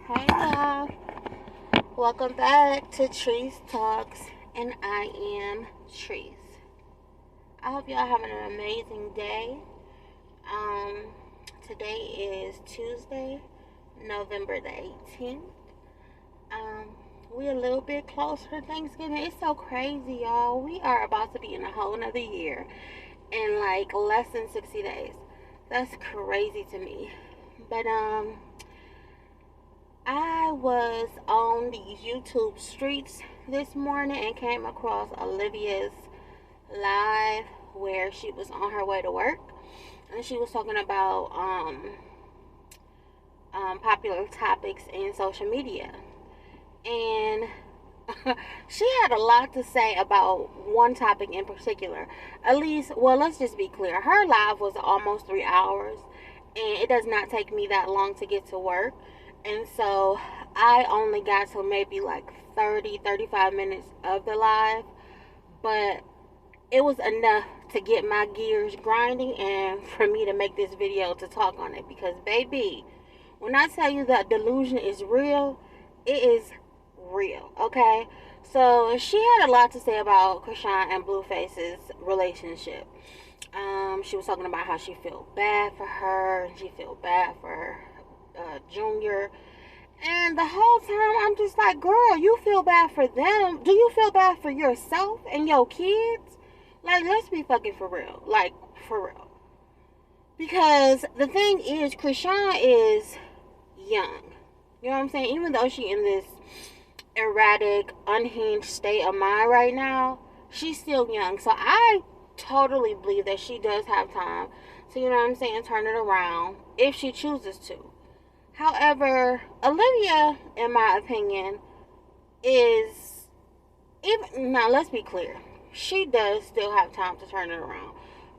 Hey y'all, welcome back to Trees Talks, and I am Trees. I hope y'all having an amazing day. Um, Today is Tuesday, November the 18th. Um, we a little bit closer to Thanksgiving. It's so crazy, y'all. We are about to be in a whole nother year in like less than 60 days. That's crazy to me. But I was on these YouTube streets this morning and came across Olivia's live where she was on her way to work, and she was talking about popular topics in social media. And she had a lot to say about one topic in particular. At least, well, let's just be clear. Her live was almost 3 hours, and it does not take me that long to get to work. And so I only got to maybe like 35 minutes of the live, but it was enough to get my gears grinding and for me to make this video to talk on it. Because, baby, when I tell you that delusion is real, it is real, okay? So she had a lot to say about Chrisean and Blueface's relationship. She was talking about how she felt bad for her and she felt bad for her Junior. And the whole time I'm just like, girl, you feel bad for them. Do you feel bad for yourself and your kids? Like, let's be fucking for real. Like, for real. Because the thing is, Chrisean is young. You know what I'm saying? Even though she in this erratic, unhinged state of mind right now, she's still young. So I totally believe that she does have time to, you know what I'm saying, turn it around if she chooses to. However, Olivia, in my opinion, is even now. Let's be clear, she does still have time to turn it around,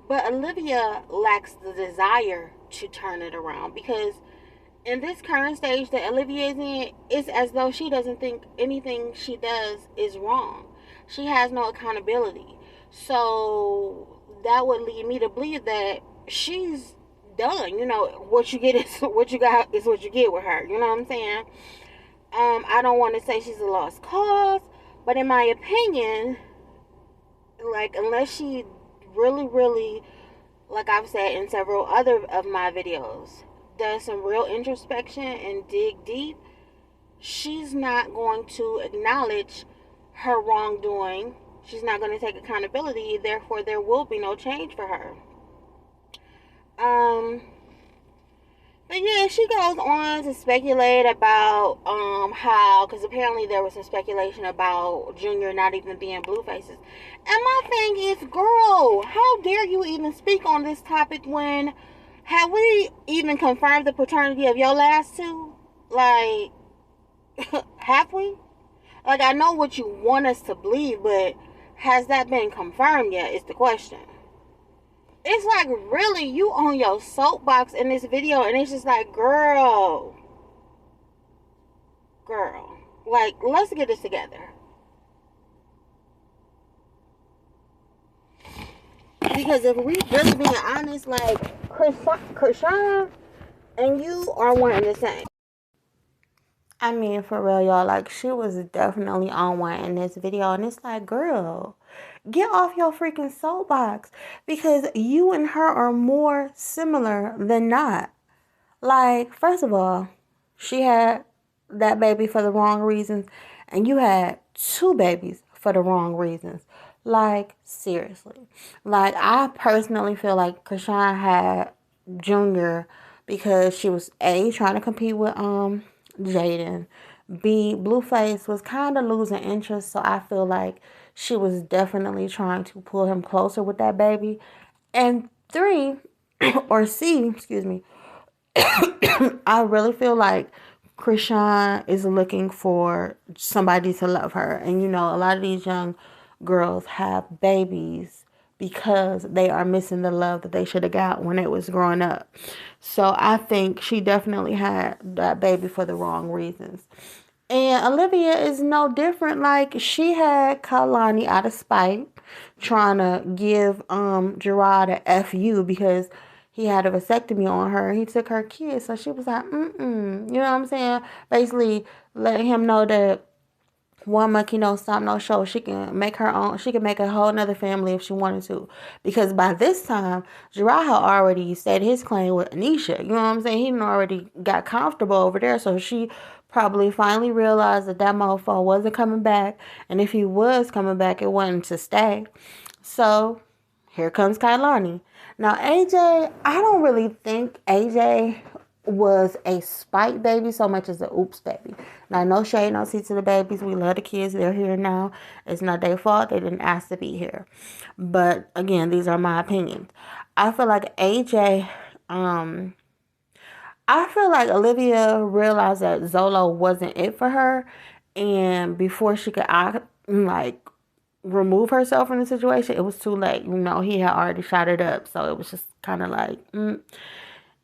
but Olivia lacks the desire to turn it around because in this current stage that Olivia is in, it's as though she doesn't think anything she does is wrong. She has no accountability, so that would lead me to believe that she's done. You know, what you get is what you got is what you get with her. You know what I'm saying? I don't want to say she's a lost cause, but in my opinion, like, unless she really, like I've said in several other of my videos, does some real introspection and dig deep, she's not going to acknowledge her wrongdoing. She's not going to take accountability. Therefore, there will be no change for her. But yeah, she goes on to speculate about how, because apparently there was some speculation about Junior not even being Bluefaces. And my thing is, girl, how dare you even speak on this topic when have we even confirmed the paternity of your last two? Like, have we? Like, I know what you want us to believe, but has that been confirmed yet is the question. It's like, really, you on your soapbox in this video, and it's just like, girl, like, let's get this together. Because if we really being honest, like, Chrisean and you are one and the same. I mean, for real, y'all, like, she was definitely on one in this video, and it's like, girl, get off your freaking soapbox, because you and her are more similar than not. Like, first of all, she had that baby for the wrong reasons, and you had two babies for the wrong reasons. Like, seriously. Like, I personally feel like Chrisean had Junior because she was A, trying to compete with Jaden. B, Blueface was kind of losing interest, so I feel like she was definitely trying to pull him closer with that baby. And 3, or C, excuse me, I really feel like Chrisean is looking for somebody to love her. And, you know, a lot of these young girls have babies because they are missing the love that they should have got when it was growing up. So I think she definitely had that baby for the wrong reasons. And Olivia is no different. Like, she had Kalani out of spite, trying to give Gerard a FU because he had a vasectomy on her. He took her kids. So she was like, mm-mm. You know what I'm saying? Basically letting him know that one monkey no stop no show. She can make her own. She can make a whole nother family if she wanted to. Because by this time, Gerard had already said his claim with Anisha. You know what I'm saying? He already got comfortable over there. So she probably finally realized that that motherfucker wasn't coming back. And if he was coming back, it wasn't to stay. So here comes Kailani. Now AJ, I don't really think AJ was a spite baby so much as a oops baby. Now, no shade, no tea to the babies. We love the kids. They're here now. It's not their fault. They didn't ask to be here. But again, these are my opinions. I feel like AJ, I feel like Olivia realized that Zolo wasn't it for her. And before she could like remove herself from the situation, it was too late. You know, he had already shot it up. So it was just kind of like,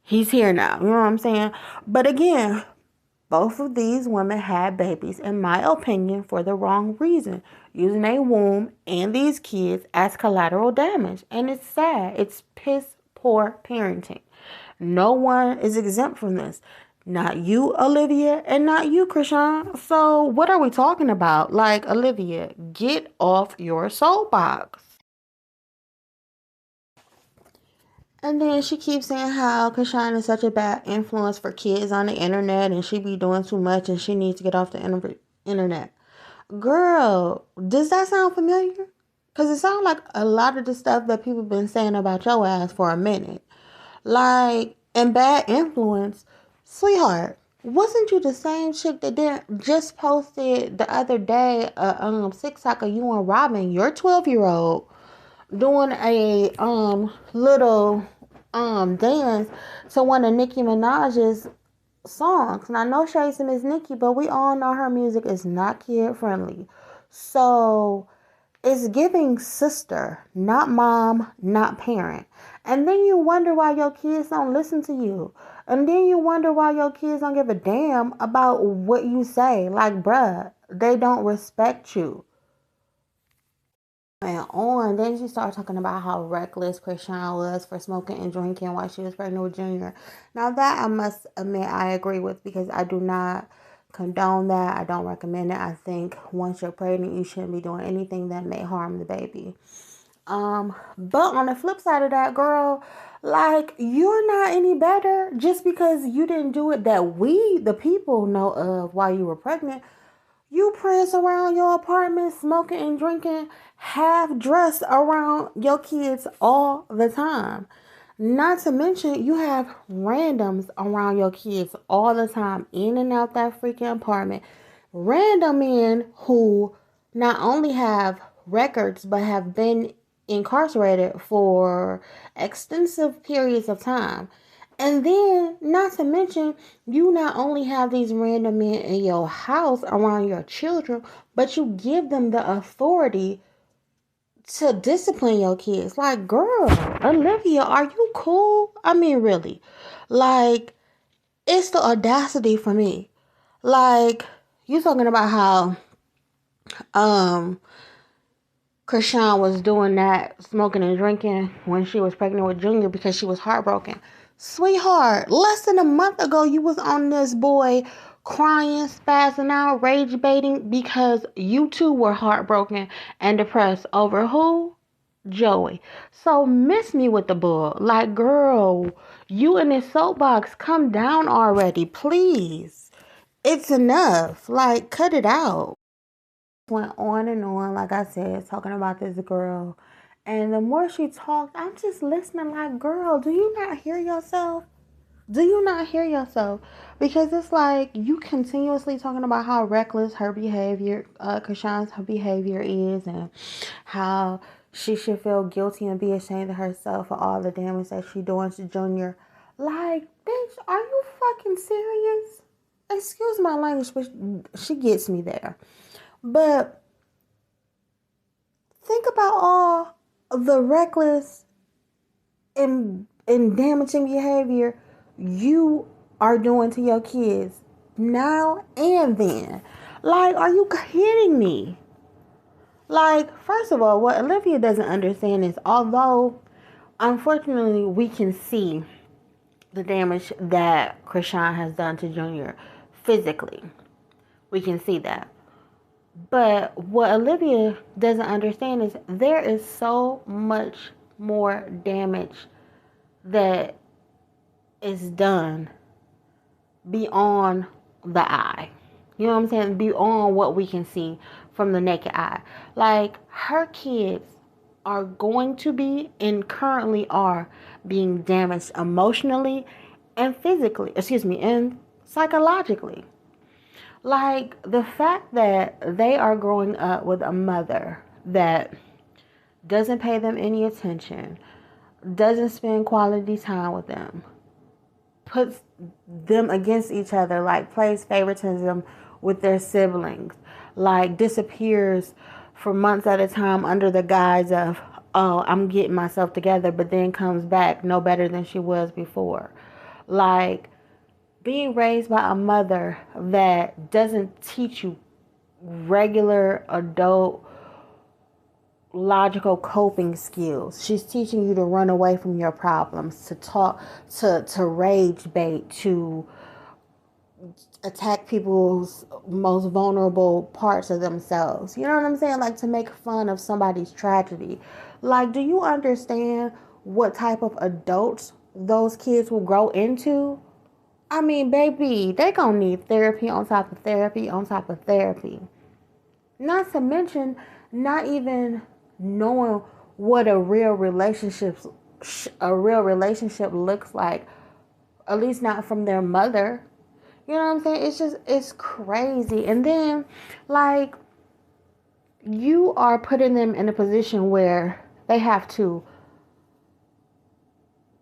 he's here now. You know what I'm saying? But again, both of these women had babies, in my opinion, for the wrong reason, using a womb and these kids as collateral damage. And it's sad. It's piss poor parenting. No one is exempt from this. Not you, Olivia, and not you, Chrisean. So what are we talking about? Like, Olivia, get off your soapbox. And then she keeps saying how Chrisean is such a bad influence for kids on the internet and she be doing too much and she needs to get off the internet. Girl, does that sound familiar? Because it sounds like a lot of the stuff that people been saying about your ass for a minute. Like, and bad influence. Sweetheart, wasn't you the same chick that just posted the other day a TikTok of you and Robin, your 12-year-old, doing a little dance to one of Nicki Minaj's songs. Now, no shade to Miss Nicki, but we all know her music is not kid friendly. So it's giving sister, not mom, not parent. And then you wonder why your kids don't listen to you. And then you wonder why your kids don't give a damn about what you say. Like, bruh, they don't respect you. And on, then she started talking about how reckless Chrisean was for smoking and drinking while she was pregnant with Junior. Now that I must admit I agree with, because I do not condone that. I don't recommend it. I think once you're pregnant, you shouldn't be doing anything that may harm the baby. But on the flip side of that, girl, like, you're not any better just because you didn't do it that we, the people, know of while you were pregnant. You prance around your apartment smoking and drinking, half dressed around your kids all the time. Not to mention, you have randoms around your kids all the time, in and out that freaking apartment. Random men who not only have records, but have been incarcerated for extensive periods of time. And then, not to mention, you not only have these random men in your house around your children, but you give them the authority to discipline your kids. Like, girl, Olivia, are you cool? I mean, really. Like, it's the audacity for me. Like, you talking about how Chrisean was doing that, smoking and drinking when she was pregnant with Junior because she was heartbroken. Sweetheart, less than a month ago, you was on this boy crying, spazzing out, rage baiting because you too were heartbroken and depressed over who? Joey. So miss me with the bull. Like, girl, you in this soapbox, come down already, please. It's enough. Like, cut it out. Went on and on, like I said, talking about this girl. And the more she talked, I'm just listening like, girl, do you not hear yourself? Do you not hear yourself? Because it's like you continuously talking about how reckless her behavior, Chrisean's her behavior is, and how she should feel guilty and be ashamed of herself for all the damage that she doing to Junior. Like, bitch, are you fucking serious? Excuse my language, but she gets me there. But think about all the reckless and damaging behavior you are doing to your kids now and then. Like, are you kidding me? Like, first of all, what Olivia doesn't understand is, although unfortunately, we can see the damage that Chrisean has done to Junior physically. We can see that. But what Olivia doesn't understand is there is so much more damage that is done beyond the eye. You know what I'm saying? Beyond what we can see from the naked eye. Like, her kids are going to be and currently are being damaged emotionally and physically, and psychologically. Like, the fact that they are growing up with a mother that doesn't pay them any attention, doesn't spend quality time with them, puts them against each other, like plays favoritism with their siblings, like disappears for months at a time under the guise of, oh, I'm getting myself together, but then comes back no better than she was before. Like, being raised by a mother that doesn't teach you regular adult logical coping skills. She's teaching you to run away from your problems, to talk, to rage bait, to attack people's most vulnerable parts of themselves. You know what I'm saying? Like, to make fun of somebody's tragedy. Like, do you understand what type of adults those kids will grow into? I mean, baby, they gonna need therapy on top of therapy on top of therapy. Not to mention, not even knowing what a real relationship looks like, at least not from their mother. You know what I'm saying? It's crazy. And then, like, you are putting them in a position where they have to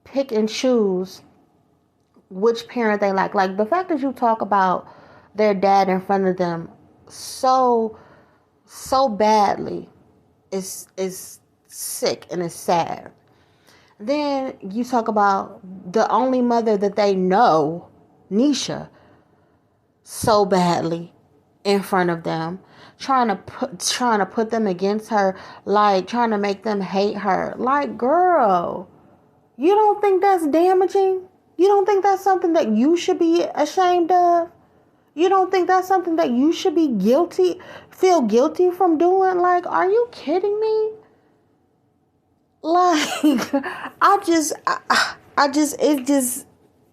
pick and choose which parent they like. Like, the fact that you talk about their dad in front of them so badly is sick and it's sad. Then you talk about the only mother that they know, Nisha, so badly in front of them, trying to put them against her, like trying to make them hate her. Like, girl, you don't think that's damaging? You don't think that's something that you should be ashamed of? You don't think that's something that you should be feel guilty from doing? Like, are you kidding me? Like,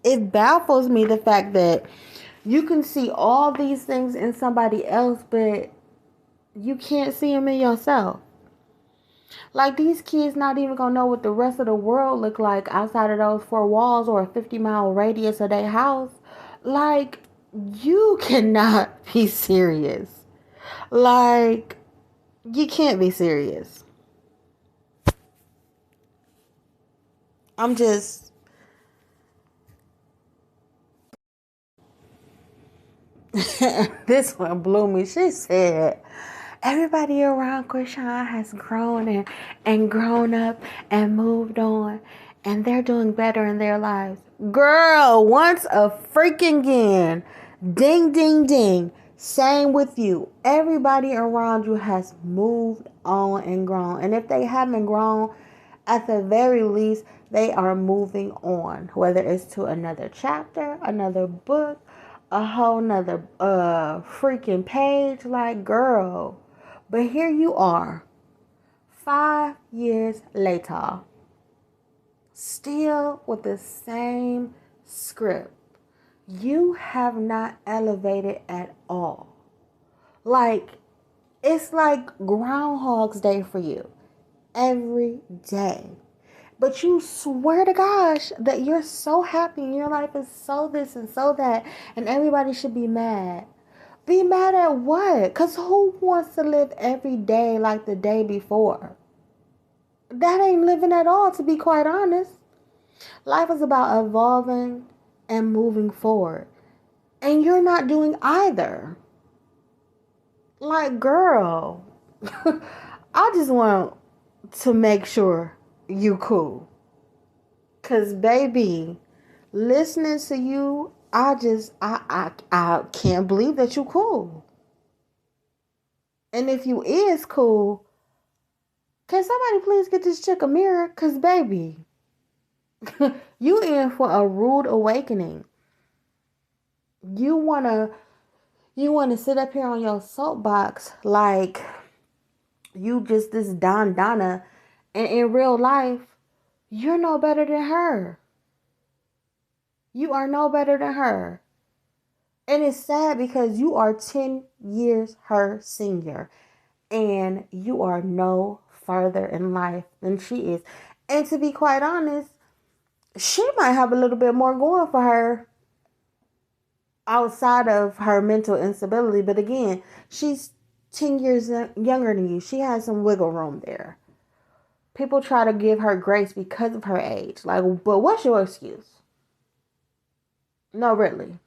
it baffles me, the fact that you can see all these things in somebody else, but you can't see them in yourself. Like, these kids not even gonna know what the rest of the world look like outside of those four walls or a 50-mile radius of their house. Like, you cannot be serious. Like, you can't be serious. I'm just... This one blew me. She said, everybody around Chrisean has grown and grown up and moved on, and they're doing better in their lives. Girl, once a freaking again. Ding, ding, ding. Same with you. Everybody around you has moved on and grown. And if they haven't grown, at the very least, they are moving on. Whether it's to another chapter, another book, a whole nother freaking page. Like, girl. But here you are, 5 years later, still with the same script. You have not elevated at all. Like, it's like Groundhog's Day for you every day. But you swear to gosh that you're so happy and your life is so this and so that, and everybody should be mad. Be mad at what? Because who wants to live every day like the day before? That ain't living at all, to be quite honest. Life is about evolving and moving forward. And you're not doing either. Like, girl, I just want to make sure you cool. Because, baby, listening to you, I can't believe that you cool. And if you is cool, can somebody please get this chick a mirror? Because, baby, You in for a rude awakening. You wanna you wanna sit up here on your soapbox like you just this Don Donna, and in real life, you're no better than her. You are no better than her. And it's sad because you are 10 years her senior and you are no further in life than she is. And to be quite honest, she might have a little bit more going for her outside of her mental instability. But again, she's 10 years younger than you. She has some wiggle room there. People try to give her grace because of her age. Like, but what's your excuse? No, really.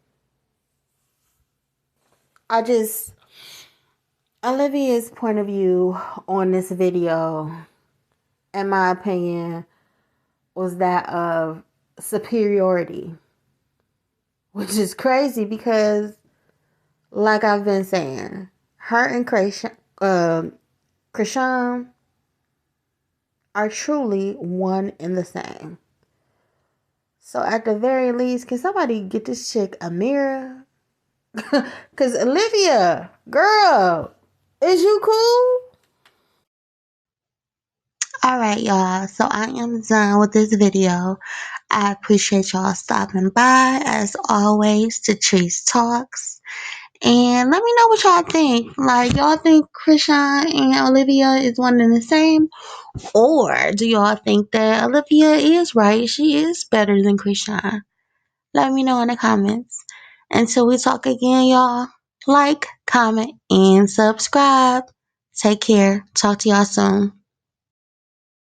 I just, Olivia's point of view on this video, in my opinion, was that of superiority, which is crazy because, like I've been saying, her and Chrisean are truly one and the same. So at the very least, can somebody get this chick a mirror? Because Olivia, girl, is you cool? All right, y'all. So I am done with this video. I appreciate y'all stopping by, as always, to Trees Talks. And let me know what y'all think. Like, y'all think Chrisean and Olivia is one and the same? Or do y'all think that Olivia is right? She is better than Chrisean? Let me know in the comments. Until we talk again, y'all, like, comment, and subscribe. Take care. Talk to y'all soon.